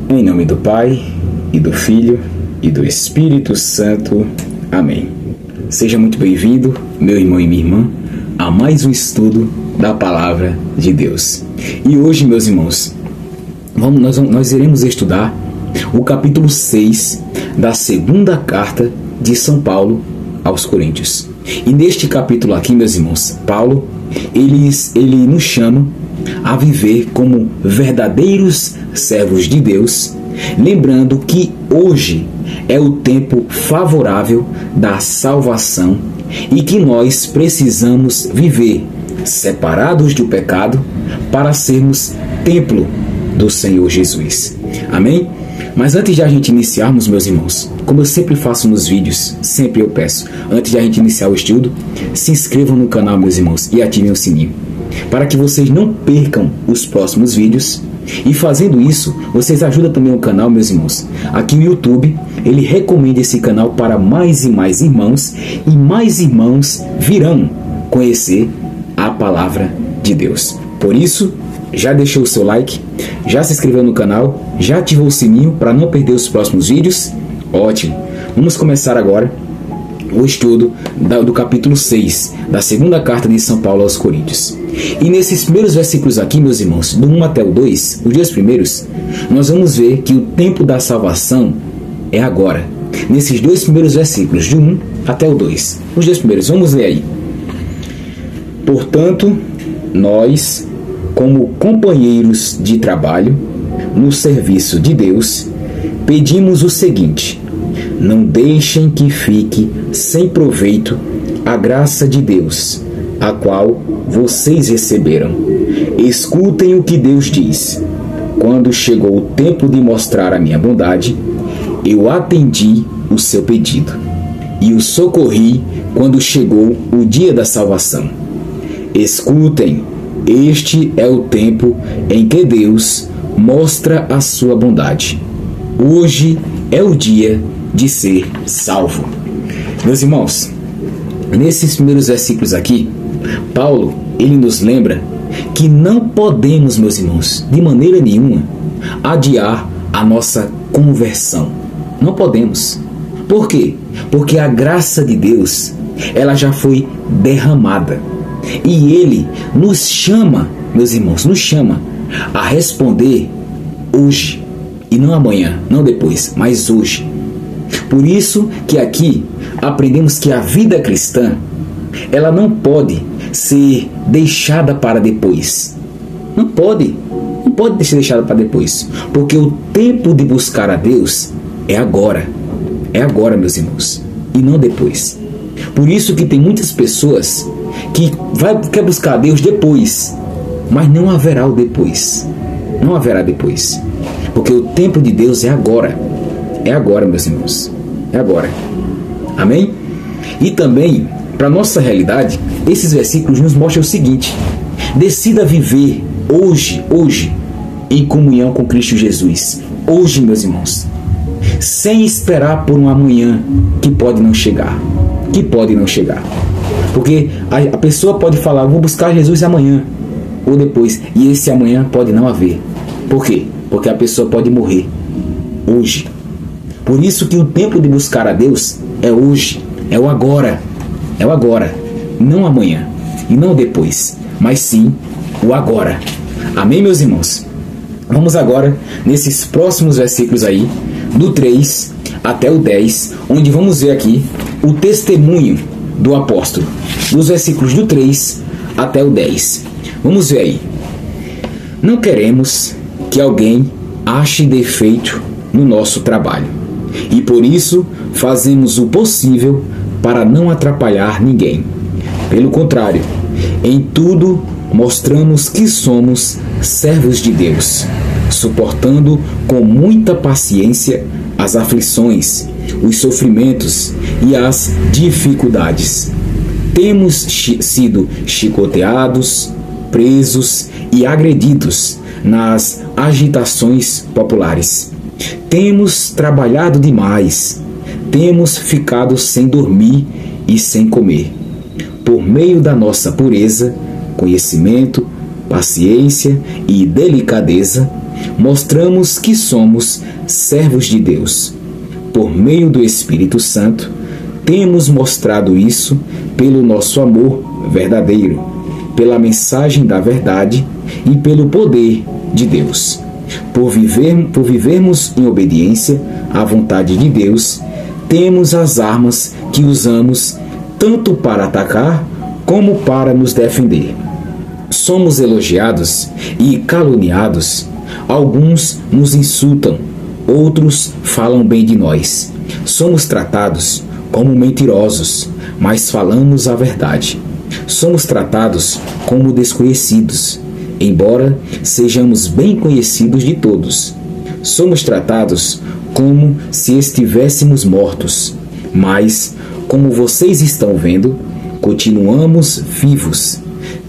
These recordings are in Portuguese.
Em nome do Pai, e do Filho, e do Espírito Santo. Amém. Seja muito bem-vindo, meu irmão e minha irmã, a mais um estudo da Palavra de Deus. E hoje, meus irmãos, nós iremos estudar o capítulo 6 da segunda carta de São Paulo aos Coríntios. E neste capítulo aqui, meus irmãos, Paulo, ele nos chama a viver como verdadeiros servos de Deus, lembrando que hoje é o tempo favorável da salvação e que nós precisamos viver separados do pecado para sermos templo do Senhor Jesus. Amém? Mas antes de a gente iniciarmos, meus irmãos, como eu sempre faço nos vídeos, sempre eu peço, antes de a gente iniciar o estudo, se inscrevam no canal, meus irmãos, e ativem o sininho, para que vocês não percam os próximos vídeos. E fazendo isso, vocês ajudam também o canal, meus irmãos. Aqui no YouTube, ele recomenda esse canal para mais e mais irmãos, e mais irmãos virão conhecer a palavra de Deus. Por isso, já deixou o seu like, já se inscreveu no canal, já ativou o sininho para não perder os próximos vídeos? Ótimo! Vamos começar agora o estudo do capítulo 6 da segunda carta de São Paulo aos Coríntios. E nesses primeiros versículos aqui, meus irmãos, do 1 até o 2, os dois primeiros, nós vamos ver que o tempo da salvação é agora. Nesses dois primeiros versículos, do 1 até o 2, os dois primeiros, vamos ler aí. Portanto, nós, como companheiros de trabalho no serviço de Deus, pedimos o seguinte: não deixem que fique sem proveito a graça de Deus, a qual vocês receberam. Escutem o que Deus diz. Quando chegou o tempo de mostrar a minha bondade, eu atendi o seu pedido e o socorri quando chegou o dia da salvação. Escutem, este é o tempo em que Deus mostra a sua bondade. Hoje é o dia de ser salvo. Meus irmãos, nesses primeiros versículos aqui, Paulo, ele nos lembra que não podemos, meus irmãos, de maneira nenhuma, adiar a nossa conversão. Não podemos. Por quê? Porque a graça de Deus, ela já foi derramada. E Ele nos chama, meus irmãos, nos chama a responder hoje. E não amanhã, não depois, mas hoje. Por isso que aqui aprendemos que a vida cristã, ela não pode ser deixada para depois. Não pode ser deixada para depois. Porque o tempo de buscar a Deus é agora. É agora, meus irmãos, e não depois. Por isso que tem muitas pessoas que quer buscar a Deus depois, mas não haverá o depois. Não haverá depois. Porque o tempo de Deus é agora. É agora, meus irmãos. É agora. Amém? E também, para nossa realidade, esses versículos nos mostram o seguinte: decida viver hoje, em comunhão com Cristo Jesus. Hoje, meus irmãos. Sem esperar por um amanhã que pode não chegar. Que pode não chegar. Porque a pessoa pode falar: vou buscar Jesus amanhã ou depois, e esse amanhã pode não haver. Por quê? Porque a pessoa pode morrer hoje. Por isso que o tempo de buscar a Deus é hoje, é o agora. É o agora, não amanhã e não depois, mas sim o agora. Amém, meus irmãos? Vamos agora nesses próximos versículos aí, do 3 até o 10, onde vamos ver aqui o testemunho do apóstolo, dos versículos do 3 até o 10. Vamos ver aí. Não queremos que alguém ache defeito no nosso trabalho, e por isso fazemos o possível para não atrapalhar ninguém. Pelo contrário, em tudo mostramos que somos servos de Deus, suportando com muita paciência as aflições, os sofrimentos e as dificuldades. Temos sido chicoteados, presos e agredidos nas agitações populares. Temos trabalhado demais, temos ficado sem dormir e sem comer. Por meio da nossa pureza, conhecimento, paciência e delicadeza, mostramos que somos servos de Deus. Por meio do Espírito Santo, temos mostrado isso pelo nosso amor verdadeiro, pela mensagem da verdade e pelo poder de Deus. Por vivermos em obediência à vontade de Deus, temos as armas que usamos tanto para atacar como para nos defender. Somos elogiados e caluniados. Alguns nos insultam, outros falam bem de nós. Somos tratados como mentirosos, mas falamos a verdade. Somos tratados como desconhecidos, embora sejamos bem conhecidos de todos. Somos tratados como se estivéssemos mortos, mas, como vocês estão vendo, continuamos vivos.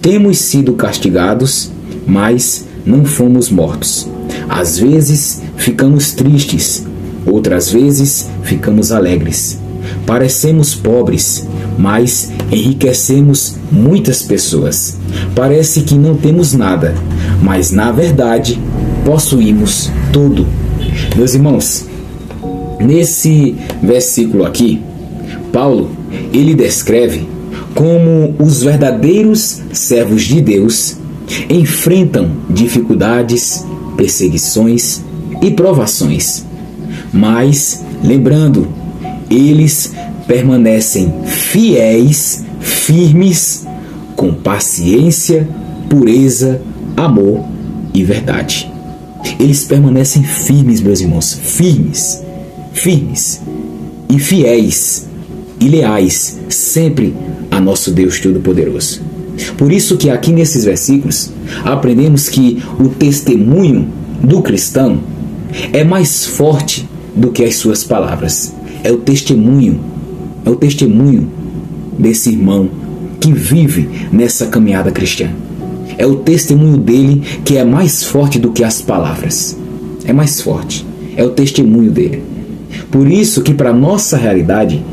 Temos sido castigados, mas não fomos mortos. Às vezes ficamos tristes, outras vezes ficamos alegres. Parecemos pobres, mas enriquecemos muitas pessoas. Parece que não temos nada, mas na verdade possuímos tudo. Meus irmãos, nesse versículo aqui, Paulo, ele descreve como os verdadeiros servos de Deus enfrentam dificuldades, perseguições e provações. Mas, lembrando, eles permanecem fiéis, firmes, com paciência, pureza, amor e verdade. Eles permanecem firmes, meus irmãos, firmes e fiéis e leais sempre a nosso Deus Todo-Poderoso. Por isso que aqui nesses versículos aprendemos que o testemunho do cristão é mais forte do que as suas palavras. É o testemunho desse irmão que vive nessa caminhada cristã. É o testemunho dele que é mais forte do que as palavras. É mais forte. É o testemunho dele. Por isso que para a nossa realidade,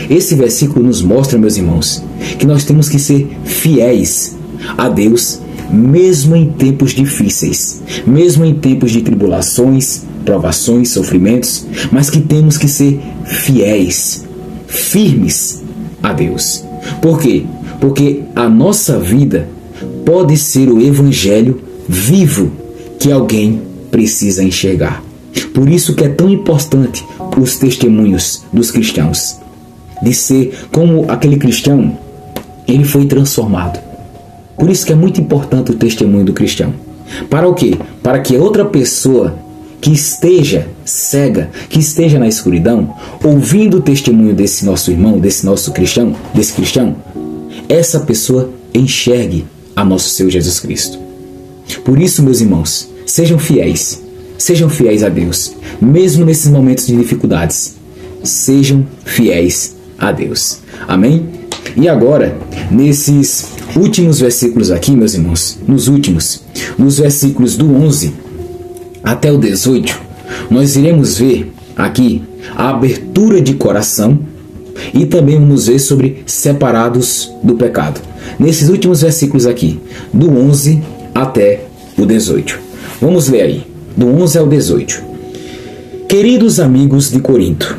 esse versículo nos mostra, meus irmãos, que nós temos que ser fiéis a Deus, mesmo em tempos difíceis, mesmo em tempos de tribulações, provações, sofrimentos, mas que temos que ser fiéis, firmes a Deus. Por quê? Porque a nossa vida pode ser o evangelho vivo que alguém precisa enxergar. Por isso que é tão importante os testemunhos dos cristãos, de ser como aquele cristão, ele foi transformado. Por isso que é muito importante o testemunho do cristão. Para o quê? Para que outra pessoa que esteja cega, que esteja na escuridão, ouvindo o testemunho desse nosso irmão, desse cristão, essa pessoa enxergue a nosso Senhor Jesus Cristo. Por isso, meus irmãos, sejam fiéis a Deus, mesmo nesses momentos de dificuldades. Sejam fiéis a Deus. Amém? E agora, nesses últimos versículos aqui, meus irmãos, nos versículos do 11 até o 18, nós iremos ver aqui a abertura de coração e também vamos ver sobre separados do pecado. Nesses últimos versículos aqui, do 11 até o 18. Vamos ler aí, do 11 ao 18. Queridos amigos de Corinto,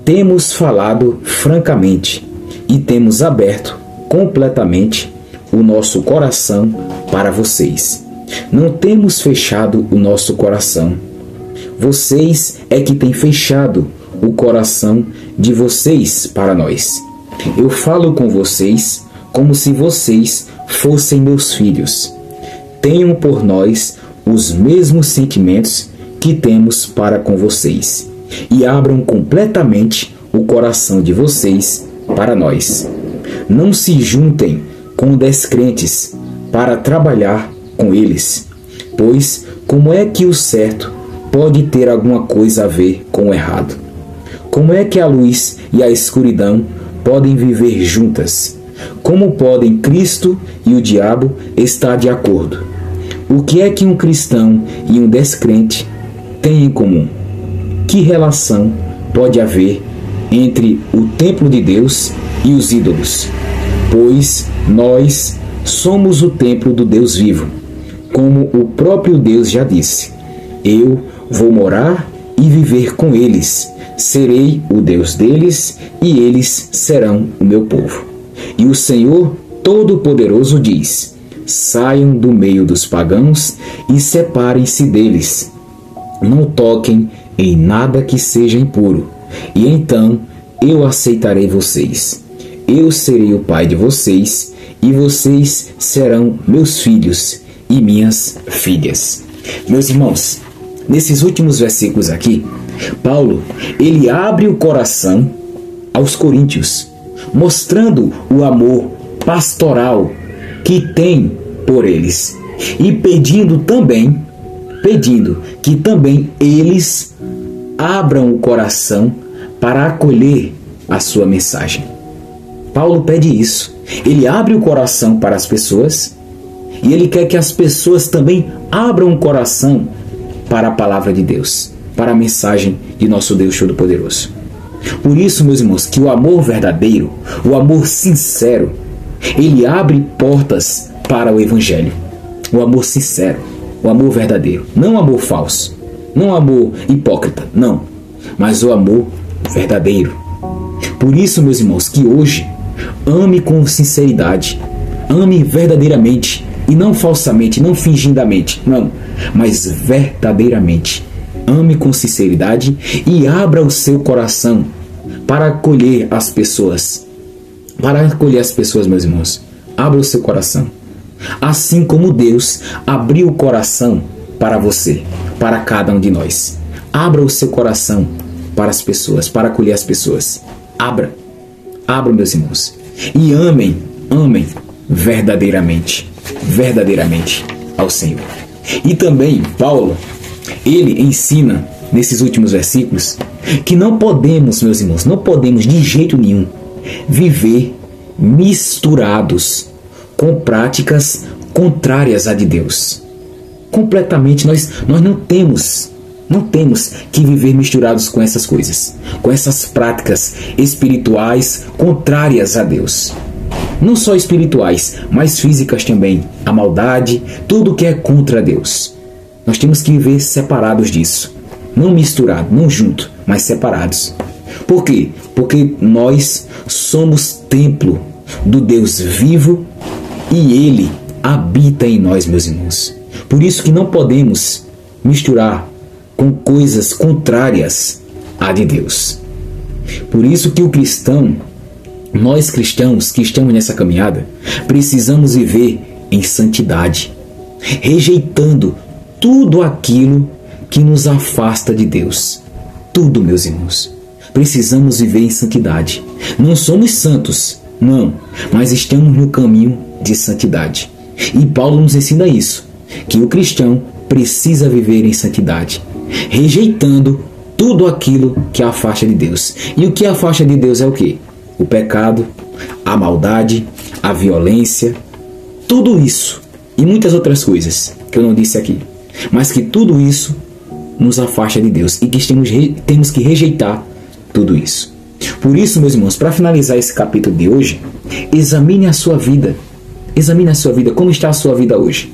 temos falado francamente e temos aberto completamente o nosso coração para vocês. Não temos fechado o nosso coração. Vocês é que têm fechado o coração de vocês para nós. Eu falo com vocês como se vocês fossem meus filhos. Tenham por nós os mesmos sentimentos que temos para com vocês e abram completamente o coração de vocês para nós. Não se juntem com descrentes para trabalhar com eles, pois como é que o certo pode ter alguma coisa a ver com o errado? Como é que a luz e a escuridão podem viver juntas? Como podem Cristo e o diabo estar de acordo? O que é que um cristão e um descrente têm em comum? Que relação pode haver entre o templo de Deus e os ídolos? Pois nós somos o templo do Deus vivo, como o próprio Deus já disse. Eu vou morar e viver com eles. Serei o Deus deles e eles serão o meu povo. E o Senhor Todo-Poderoso diz: saiam do meio dos pagãos e separem-se deles. Não toquem em nada que seja impuro, e então eu aceitarei vocês. Eu serei o pai de vocês, e vocês serão meus filhos e minhas filhas. Meus irmãos, nesses últimos versículos aqui, Paulo, ele abre o coração aos coríntios, mostrando o amor pastoral que tem por eles e pedindo que também eles abram o coração para acolher a sua mensagem. Paulo pede isso. Ele abre o coração para as pessoas e ele quer que as pessoas também abram o coração para a palavra de Deus, para a mensagem de nosso Deus Todo-Poderoso. Por isso, meus irmãos, que o amor verdadeiro, o amor sincero, ele abre portas para o Evangelho. O amor sincero, o amor verdadeiro, não o amor falso, não o amor hipócrita, não, mas o amor verdadeiro. Por isso, meus irmãos, que hoje ame com sinceridade, ame verdadeiramente e não falsamente, não fingidamente, não, mas verdadeiramente. Ame com sinceridade e abra o seu coração para acolher as pessoas. Para acolher as pessoas, meus irmãos. Abra o seu coração. Assim como Deus abriu o coração para você, para cada um de nós. Abra o seu coração para as pessoas, para acolher as pessoas. Abra, meus irmãos. E amem verdadeiramente ao Senhor. E também, Paulo, ele ensina nesses últimos versículos que não podemos, meus irmãos, não podemos de jeito nenhum viver misturados com práticas contrárias à de Deus. Completamente, nós não temos que viver misturados com essas coisas, com essas práticas espirituais contrárias a Deus. Não só espirituais, mas físicas também. A maldade, tudo que é contra Deus. Nós temos que viver separados disso. Não misturados, não juntos, mas separados. Por quê? Porque nós somos templo do Deus vivo e Ele habita em nós, meus irmãos. Por isso que não podemos misturar com coisas contrárias à de Deus. Por isso que o cristão, nós cristãos que estamos nessa caminhada, precisamos viver em santidade, rejeitando tudo aquilo que nos afasta de Deus. Tudo, meus irmãos. Precisamos viver em santidade. Não somos santos, não, mas estamos no caminho de santidade. E Paulo nos ensina isso, que o cristão precisa viver em santidade, rejeitando tudo aquilo que afasta de Deus. E o que afasta de Deus é o quê? O pecado, a maldade, a violência, tudo isso e muitas outras coisas que eu não disse aqui, mas que tudo isso nos afasta de Deus e que temos que rejeitar tudo isso. Por isso, meus irmãos, para finalizar esse capítulo de hoje, examine a sua vida. Examine a sua vida, como está a sua vida hoje.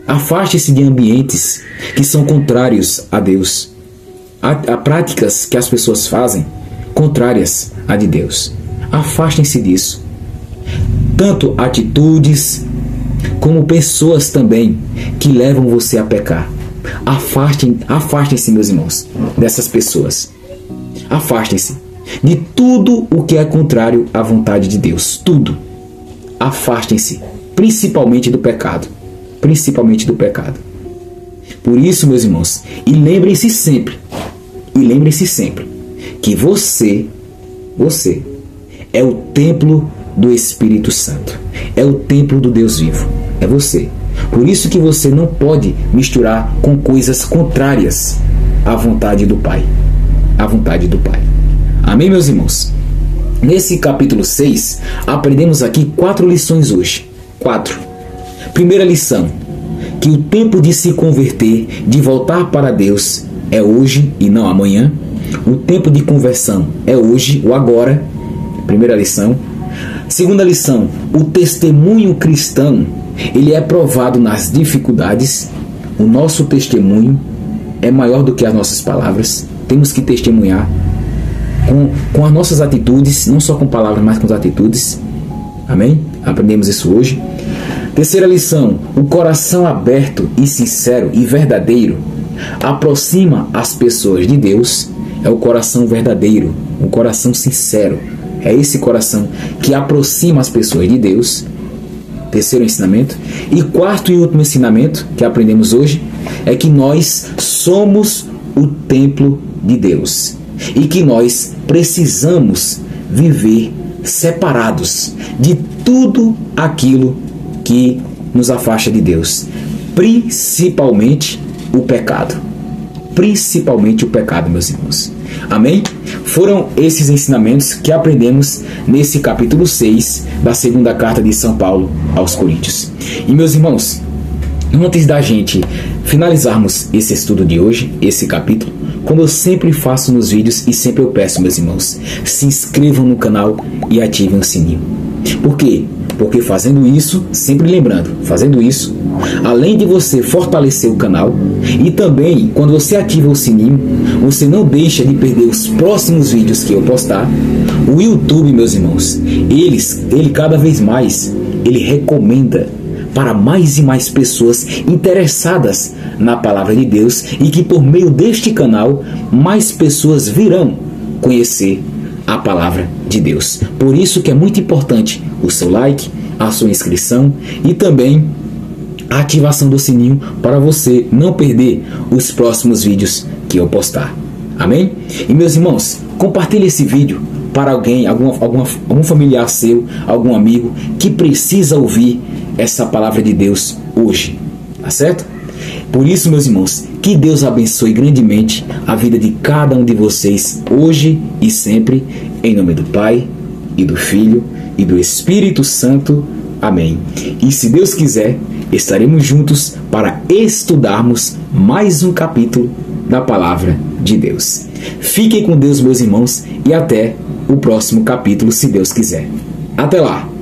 Afaste-se de ambientes que são contrários a Deus. Há práticas que as pessoas fazem contrárias a de Deus. Afastem-se disso. Tanto atitudes como pessoas também que levam você a pecar. Afastem-se, meus irmãos, dessas pessoas. Afastem-se de tudo o que é contrário à vontade de Deus. Tudo. Afastem-se, principalmente do pecado. Principalmente do pecado. Por isso, meus irmãos, e lembrem-se sempre que você é o templo do Espírito Santo. É o templo do Deus vivo. É você. Por isso que você não pode misturar com coisas contrárias à vontade do Pai. À vontade do Pai. Amém, meus irmãos? Nesse capítulo 6, aprendemos aqui 4 lições hoje. 4. Primeira lição, que o tempo de se converter, de voltar para Deus, é hoje e não amanhã. O tempo de conversão é hoje, o agora. Primeira lição. Segunda lição, o testemunho cristão, ele é provado nas dificuldades. o nosso testemunho é maior do que as nossas palavras. Temos que testemunhar com as nossas atitudes, não só com palavras, mas com as atitudes. Amém? Aprendemos isso hoje. Terceira lição: o coração aberto e sincero e verdadeiro aproxima as pessoas de Deus. É o coração verdadeiro, o coração sincero. É esse coração que aproxima as pessoas de Deus. Terceiro ensinamento. E quarto e último ensinamento que aprendemos hoje é que nós somos o templo de Deus e que nós precisamos viver separados de tudo aquilo que nos afasta de Deus, principalmente o pecado. Principalmente o pecado, meus irmãos. Amém? Foram esses ensinamentos que aprendemos nesse capítulo 6 da segunda carta de São Paulo aos Coríntios. E, meus irmãos, antes da gente finalizarmos esse estudo de hoje, esse capítulo, como eu sempre faço nos vídeos e sempre eu peço, meus irmãos, se inscrevam no canal e ativem o sininho. Por quê? Porque fazendo isso, sempre lembrando, fazendo isso, além de você fortalecer o canal, e também quando você ativa o sininho, você não deixa de perder os próximos vídeos que eu postar. O YouTube, meus irmãos, ele cada vez mais, ele recomenda para mais e mais pessoas interessadas na palavra de Deus, e que por meio deste canal, mais pessoas virão conhecer a palavra de Deus. Por isso que é muito importante o seu like, a sua inscrição e também a ativação do sininho para você não perder os próximos vídeos que eu postar. Amém? E, meus irmãos, compartilhe esse vídeo para alguém, algum familiar seu, algum amigo que precisa ouvir essa palavra de Deus hoje. Tá certo? Por isso, meus irmãos, que Deus abençoe grandemente a vida de cada um de vocês hoje e sempre, em nome do Pai, e do Filho, e do Espírito Santo. Amém. E se Deus quiser, estaremos juntos para estudarmos mais um capítulo da Palavra de Deus. Fiquem com Deus, meus irmãos, e até o próximo capítulo, se Deus quiser. Até lá!